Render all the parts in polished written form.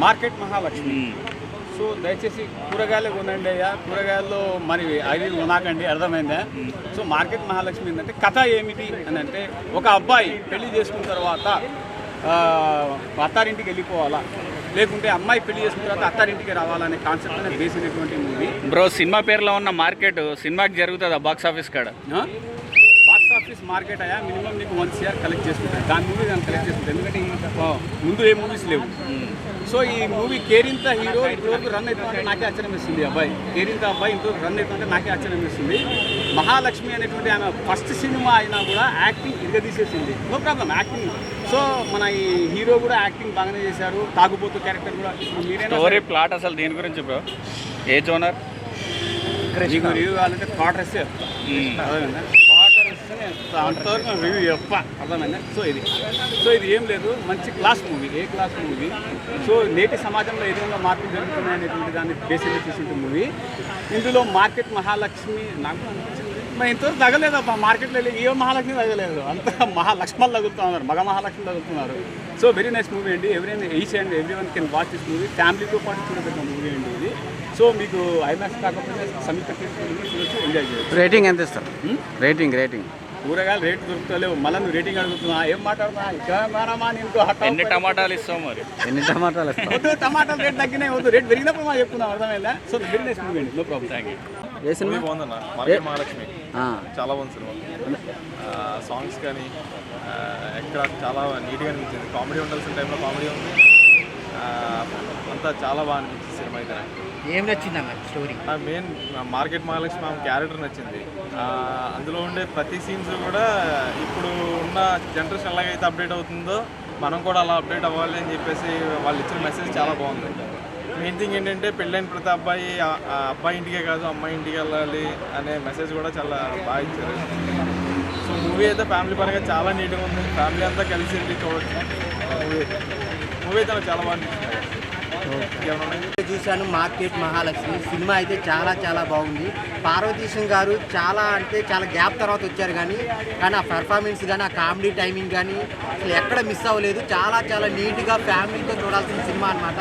Market Mahalakshmi. So దయచేసి కూరగాయలు కొనండి అయ్యా, కూరగాయల్లో మరి అవి కొనాకండి, అర్థమైందా? సో మార్కెట్ మహాలక్ష్మి ఏంటంటే కథ ఏమిటి అని అంటే, ఒక అబ్బాయి పెళ్లి చేసుకున్న తర్వాత అత్తారింటికి వెళ్ళిపోవాలా, లేకుంటే అమ్మాయి పెళ్లి చేసుకున్న తర్వాత అత్తారింటికి రావాలనే కాన్సెప్ట్ అనేది బేస్ అయినటువంటి మూవీ. బ్రో సినిమా పేరులో ఉన్న మార్కెట్ సినిమాకి జరుగుతుందా బాక్స్ ఆఫీస్ కాడ? బాక్స్ ఆఫీస్ మార్కెట్ అయ్యా మినిమం నీకు 1 CR కలెక్ట్ చేసుకుంటాను, దాని మూవీ దాన్ని కలెక్ట్ చేసుకుంటాను. ఎందుకంటే ముందు ఏ మూవీస్ లేవు. సో ఈ మూవీ కేరింత హీరో ఇంతవరకు రన్ అవుతుందంటే నాకే ఆశ్చర్యం వేస్తుంది. అబ్బాయి కేరింత అబ్బాయి ఇంతవరకు రన్ అవుతుందంటే నాకే ఆశ్చర్యం వేస్తుంది. మహాలక్ష్మి అనేటువంటి ఆమె ఫస్ట్ సినిమా అయినా కూడా యాక్టింగ్ ఇరగదీసేసింది, నో ప్రాబ్లం యాక్టింగ్. సో మన ఈ హీరో కూడా యాక్టింగ్ బాగానే చేశారు. తాగుబోతు క్యారెక్టర్ కూడా స్టోరీ ప్లాట్ అసలు దీని గురించి బ్రో ఏ జోనర్ మీకు రివ్యూ కావాలంటే క్వార్టర్స్ అర్థమైందా? అంతవరకు రివ్యూ చెప్ప అర్థమైందా? సో ఇది ఏం లేదు, మంచి క్లాస్ మూవీ, ఏ క్లాస్ మూవీ. సో నేటి సమాజంలో ఏ విధంగా మార్పులు జరుగుతున్నాయి అనేటువంటి దాన్ని బేసిక్గా తీసిన మూవీ. ఇందులో మార్కెట్ మహాలక్ష్మి నాకు అనిపించింది మరి ఇంతవరకు తగలేదబ్బా, మార్కెట్లో వెళ్ళి ఏ మహాలక్ష్మి తగలేదు, అంత మహాలక్ష్మలు తగులుతున్నారు, మగ మహాలక్ష్మి తగులుతున్నారు. సో వెరీ నైస్ మూవీ అండి. Everyone can watch this movie. ఫ్యామిలీతో పాటు చూడబెట్టిన మూవీ అండి ఇది. సో మీకు ఐమాక్స్ కాకపోతే సమీప చూడొచ్చు, ఎంజాయ్ చేయొచ్చు. రేటింగ్ ఎంత ఇస్తారు? రేటింగ్ కూరగాయలు రేటు దొరుకుతలేవు, మళ్ళీ నువ్వు రేటింగ్ అడుగుతున్నా, ఏం మాట్లాడుతున్నా? ఎన్ని టమాటాలు ఇస్తావు మరి? వద్దు, టమాటాలు రేట్ తగ్గినాయి, వద్దు, రేట్ పెరిగినప్పుడు మనం చెప్తున్నాం, అర్థమైందా? సో వెరీ నైస్ మూవీ అండి, నో ప్రాబ్లం. Thank you. ఏ సినిమా బాగుందన్న? మార్కెట్ మహాలక్ష్మి చాలా బాగుంది సినిమా. సాంగ్స్ కానీ ఎక్కడ చాలా నీట్గా అనిపించింది. కామెడీ ఉండాల్సిన టైంలో కామెడీ ఉంది, అంతా చాలా బాగా అనిపించింది సినిమా అయితే. ఏం నచ్చింది అన్న స్టోరీ? మెయిన్ మార్కెట్ మహాలక్ష్మి ఆమె క్యారెక్టర్ నచ్చింది. అందులో ఉండే ప్రతి సీన్స్ కూడా ఇప్పుడు ఉన్న జనరేషన్ ఎలాగైతే అప్డేట్ అవుతుందో మనం కూడా అలా అప్డేట్ అవ్వాలి అని చెప్పేసి వాళ్ళు ఇచ్చిన మెసేజ్ చాలా బాగుంది. మెయిన్ థింగ్ ఏంటంటే పెళ్ళైన ప్రతి అబ్బాయి ఇంటికే కాదు అమ్మాయి ఇంటికి వెళ్ళాలి అనే మెసేజ్ కూడా చాలా బాగా ఇచ్చారు. సో మూవీ అయితే ఫ్యామిలీ పరంగా చాలా నీట్గా ఉంది, ఫ్యామిలీ అంతా కలిసి వెళ్ళి చూడవచ్చు. మూవీ అయితే చాలా బాగా అనిపించింది. చూశాను మార్కెట్ మహాలక్ష్మి సినిమా అయితే చాలా బాగుంది. పార్వతీశం గారు చాలా గ్యాప్ తర్వాత వచ్చారు, కానీ ఆ పెర్ఫార్మెన్స్ కానీ ఆ కామెడీ టైమింగ్ కానీ అసలు ఎక్కడ మిస్ అవ్వలేదు. చాలా నీట్గా ఫ్యామిలీతో చూడాల్సిన సినిమా అనమాట.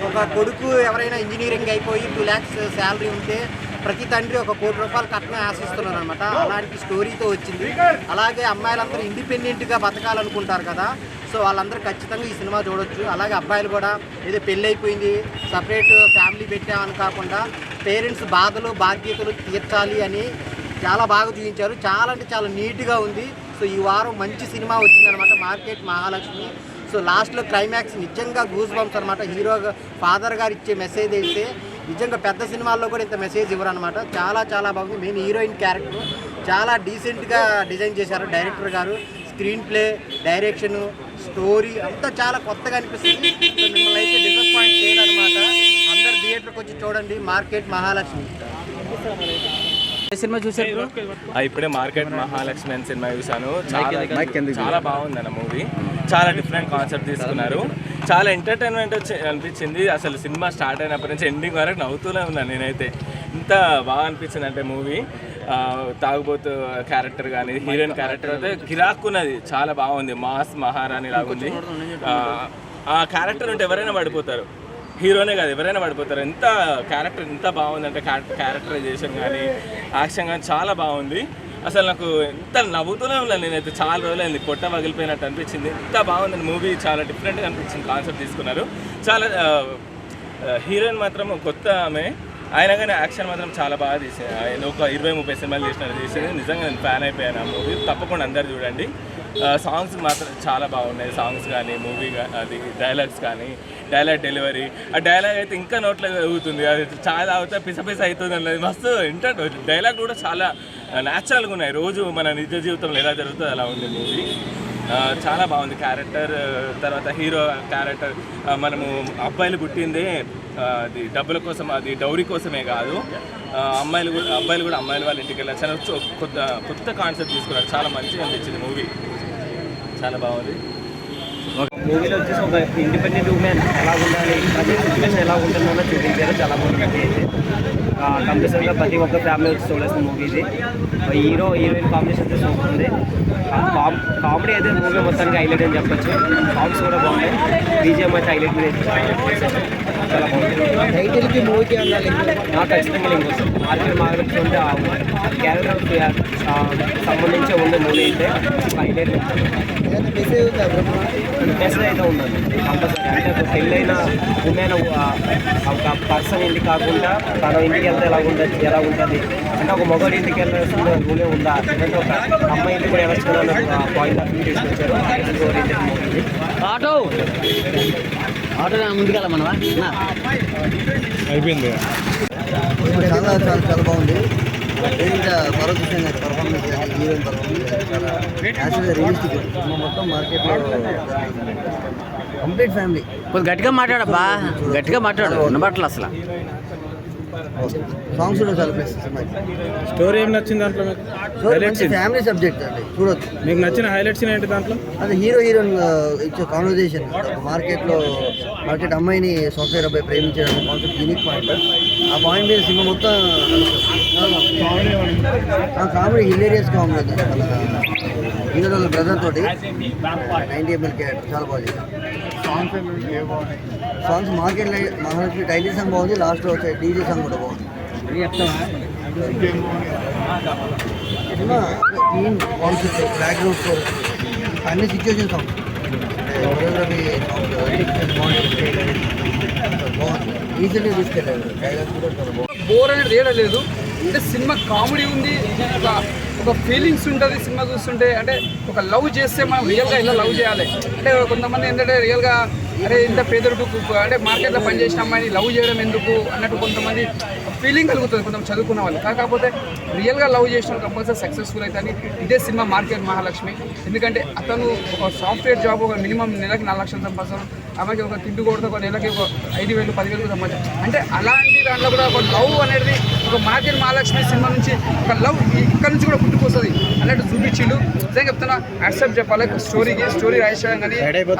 ఒక కొడుకు ఎవరైనా ఇంజనీరింగ్ అయిపోయి 2 lakhs శాలరీ ఉంటే ప్రతి తండ్రి 1 కోటి రూపాయలు కట్నం ఆశిస్తున్నారు అనమాట. అలాంటి స్టోరీతో వచ్చింది. అలాగే అమ్మాయిలందరూ ఇండిపెండెంట్గా బతకాలనుకుంటారు కదా, సో వాళ్ళందరూ ఖచ్చితంగా ఈ సినిమా చూడొచ్చు. అలాగే అబ్బాయిలు కూడా ఏదో పెళ్ళి అయిపోయింది సపరేట్ ఫ్యామిలీ పెట్టామని కాకుండా పేరెంట్స్ బాధలు బాధ్యతలు తీర్చాలి అని చాలా బాగా చూపించారు. చాలా నీట్గా ఉంది. సో ఈ వారం మంచి సినిమా వచ్చిందనమాట మార్కెట్ మహాలక్ష్మి. సో లాస్ట్లో క్లైమాక్స్ నిజంగా గూస్ బంప్స్ అనమాట. హీరో ఫాదర్ గారు ఇచ్చే మెసేజ్ అయితే నిజంగా పెద్ద సినిమాల్లో కూడా ఇంత మెసేజ్ ఇవ్వరు అనమాట. చాలా బాగుంది. మెయిన్ హీరోయిన్ క్యారెక్టర్ చాలా డీసెంట్గా డిజైన్ చేశారు డైరెక్టర్ గారు. స్క్రీన్ ప్లే, డైరెక్షన్, స్టోరీ అంతా చాలా కొత్తగా అనిపిస్తుంది. మిమ్మల్ని అయితే డిసప్పాయింట్ చేయాలన్నమాట. అందరు థియేటర్కి వచ్చి చూడండి మార్కెట్ మహాలక్ష్మి. సినిమా చూసారు? ఇప్పుడే మార్కెట్ మహాలక్ష్మి అని సినిమా చూసాను. చాలా బాగుంది అన్న మూవీ. చాలా డిఫరెంట్ కాన్సెప్ట్ తీసుకున్నారు. చాలా ఎంటర్టైన్మెంట్ అనిపించింది. అసలు సినిమా స్టార్ట్ అయినప్పటి నుంచి ఎండింగ్ వరకు నవ్వుతూనే ఉన్నాను నేనైతే. ఇంత బాగా అనిపించింది అంటే మూవీ. తాగుబోతు క్యారెక్టర్ కానీ హీరోయిన్ క్యారెక్టర్ అయితే గిరాక్కున్నది, చాలా బాగుంది. మాస్ మహారాణి లాగుంది. ఆ క్యారెక్టర్ ఉంటే ఎవరైనా పడిపోతారు, హీరోనే కాదు ఎవరైనా పడిపోతారు. ఎంత క్యారెక్టర్ ఎంత బాగుందంటే క్యారెక్టరైజేషన్ కానీ యాక్షన్ కానీ చాలా బాగుంది. అసలు నాకు ఎంత నవ్వుతూనే ఉన్నాను నేనైతే. చాలా రోజులైంది పొట్ట పగిలిపోయినట్టు అనిపించింది. ఎంత బాగుంది మూవీ, చాలా డిఫరెంట్గా అనిపించింది. కాన్సెప్ట్ తీసుకున్నారు. చాలా హీరోయిన్ మాత్రం కొత్త ఆమె, అయినా కానీ యాక్షన్ మాత్రం చాలా బాగా తీసింది. ఆయన ఒక 20-30 సినిమాలు చేసింది. నిజంగా నేను ఫ్యాన్ అయిపోయాను ఆ మూవీ. తప్పకుండా అందరు చూడండి. సాంగ్స్ మాత్రం చాలా బాగున్నాయి. సాంగ్స్ కానీ మూవీ అది డైలాగ్స్ కానీ డైలాగ్ డెలివరీ, ఆ డైలాగ్ అయితే ఇంకా నోట్లో అవుతుంది. అది చాలా అవుతా పిస అవుతుంది అన్నది మస్తు డైలాగ్ కూడా చాలా న్యాచురల్గా ఉన్నాయి. రోజు మన నిజ జీవితంలో ఎలా జరుగుతుందో అలా ఉంది మూవీ. చాలా బాగుంది క్యారెక్టర్. తర్వాత హీరో క్యారెక్టర్, మనము అబ్బాయిలు పుట్టిందే అది డబ్బుల కోసం, అది డౌరీ కోసమే కాదు. అమ్మాయిలు కూడా అమ్మాయిల వాళ్ళ ఇంటికి వెళ్ళారు. చాలా కొత్త కాన్సెప్ట్ తీసుకున్నారు. చాలా మంచిగా అనిపించింది మూవీ, చాలా బాగుంది. మూవీలో వచ్చేసి ఒక ఇండిపెండెంట్ ఉమెన్ ఎలా ఉండాలి, ప్రతి సిచ్యువేషన్ ఎలా ఉంటుందో చూపించారు. చాలా బాగుంది మూవీ అయితే. కంపల్సరీగా ప్రతి ఒక్క ఫ్యామిలీ వచ్చి చూడాల్సిన మూవీ ఇది. హీరో హీరోయిన్ కాంబినేషన్ అయితే సూపర్ ఉంది. కామెడీ అయితే మూవీ మొత్తానికి హైలైట్ అని చెప్పొచ్చు. సాంగ్స్ కూడా బాగున్నాయి. బీజిఎం అయితే హైలైట్ చాలా బాగుంది. టైటిల్కి మూవీకి నాకు ఖచ్చితంగా లింక్ వస్తుంది. మార్కెట్ మార్కెట్ ఉంటే క్యారెక్టర్ సంబంధించి ఉన్న మూవీ అయితే హైలైట్ మెసేజ్ అయితే ఉందండి కంపల్సరీ. అంటే ఒక పెళ్ళైన ఉమెన్ ఒక పర్సన్ ఇంటికి కాకుండా తన ఇంటికి వెళ్తే ఎలా ఉంటుంది అంటే ఒక మొగడు ఇంటికి వెళ్ళాల్సిన రూలే ఉందా అంటే ఒక అమ్మాయి ఇంటికి కూడా వెళ్ళచ్చు కదా అన్న పాయింట్ ఆఫ్ వ్యూ తీసుకొచ్చారు. ఆటో ముందుకెళ్ళమన్నా అయిపోయింది. చాలా చాలా చాలా బాగుంది. ఇంకా పర్వతీశం గారి పర్ఫార్మెన్స్ కానీ హీరోయిన్ పర్ఫార్మెన్స్ చాలా యాక్చువల్గా రియలిస్టిక్. మొత్తం మార్కెట్లో కంప్లీట్ ఫ్యామిలీ. కొంచెం గట్టిగా మాట్లాడబ్బా, గట్టిగా మాట్లాడు, వినబట్ల అసలు. సాంగ్స్ కూడా చాలా ప్లస్. స్టోరీ ఏం నచ్చింది దాంట్లో మీకు? హైలైట్స్ ఫ్యామిలీ సబ్జెక్ట్ అండి, చూడొచ్చు. మీకు నచ్చిన హైలైట్స్ ఏంటి దాంట్లో? అది హీరో హీరోయిన్ ఇచ్చే కాన్వర్జేషన్. మార్కెట్ అమ్మాయిని సాఫ్ట్వేర్ అబ్బాయి ప్రేమించడానికి కాన్సెప్ట్ యూనిక్ పాయింట్. ఆ పాయింట్ మీద సినిమా మొత్తం కామెడీ హిలేరియస్ కామెడీ. హీరో వాళ్ళ బ్రదర్ తోటి 90 ml క్యారెక్టర్ చాలా బాగా చేశారు. Songs market Mahalakshmi title song బాగుంది. లాస్ట్లో వచ్చే డీజే సాంగ్ కూడా బాగుంది. Cinema clean concept, background score, అన్ని సిచ్యువేషన్ సాంగ్స్, కొరియోగ్రఫీ బాగుంది. ఈజీలీ తీసుకెళ్ళారు. డైలాగ్స్ కూడా చాలా బాగుంది. బోర్ అనేది ఏడా లేదు. అంటే సినిమా కామెడీ ఉంది, ఒక ఫీలింగ్స్ ఉంటుంది సినిమా చూస్తుంటే. అంటే ఒక లవ్ చేస్తే మనం రియల్గా ఇలా లవ్ చేయాలి. అంటే కొంతమంది ఏంటంటే రియల్గా అరే ఇంత పేదరుడు అంటే మార్కెట్లో పనిచేసిన అమ్మాయిని లవ్ చేయడం ఎందుకు అన్నట్టు కొంతమంది ఫీలింగ్ కలుగుతుంది కొంతమంది చదువుకున్న వాళ్ళు. కాకపోతే రియల్గా లవ్ చేసిన కంపల్సరీ సక్సెస్ఫుల్ అవుతుంది. ఇదే సినిమా మార్కెట్ మహాలక్ష్మి. ఎందుకంటే అతను ఒక సాఫ్ట్వేర్ జాబ్ ఒక మినిమం నెలకి 4 లక్షలు సంపాదిస్తాను, ఆమెకి ఒక తిండి కొడితే ఒక నెలకి ఒక 5,000 10,000 సంపాదించారు. అంటే అలాంటి దాంట్లో కూడా ఒక లవ్ అనేది ఒక మార్కెట్ మహాలక్ష్మి సినిమా నుంచి ఒక లవ్ ఇక్కడ నుంచి కూడా పుట్టుకొస్తుంది అన్నట్టు చూపించిండు. నిజంగా చెప్తున్నా యాక్సెప్ట్ చెప్పాలి. స్టోరీ రాయడం కానీ,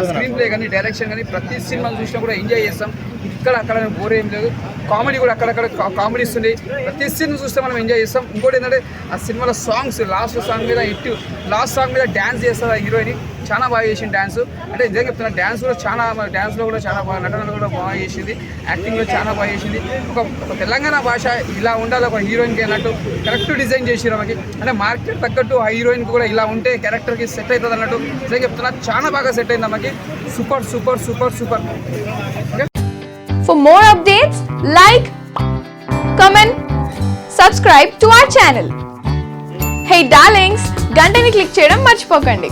స్క్రీన్ ప్లే కానీ, డైరెక్షన్ కానీ ప్రతి సినిమా చూసినా కూడా ఎంజాయ్ చేస్తాం. ఇక్కడ అక్కడ బోర్ ఏం లేదు. కామెడీ కూడా అక్కడక్కడ కామెడీస్ ఉంది. ప్రతి సినిమా చూస్తే మనం ఎంజాయ్ చేస్తాం. ఇంకోటి ఏంటంటే ఆ సినిమాలో సాంగ్స్ లాస్ట్ సాంగ్ మీద డ్యాన్స్ చేస్తారు ఆ హీరోయిన్. చాలా బాగా చేసింది డ్యాన్స్. అంటే నిజంగా చెప్తున్నా డ్యాన్స్లో కూడా చాలా బాగా, నటనలో కూడా బాగా చేసింది. యాక్టింగ్లో చాలా బాగా చేసింది. ఒక తెలంగాణ భాష ఇలా ఉండాలి ఒక హీరోయిన్కి అన్నట్టు కరెక్ట్ డిజైన్ చేసిరు ఆమెకి. అంటే మార్కెట్ తగ్గట్టు ఆ హీరోయిన్కి కూడా ఇలా ఉంటే క్యారెక్టర్కి సెట్ అవుతుంది అన్నట్టు నిజంగా చెప్తున్నా చాలా బాగా సెట్ అయింది ఆమెకి. Super super super super. For more updates, like, comment, subscribe to our channel. Hey darlings, గంటని click చేయడం మర్చిపోకండి.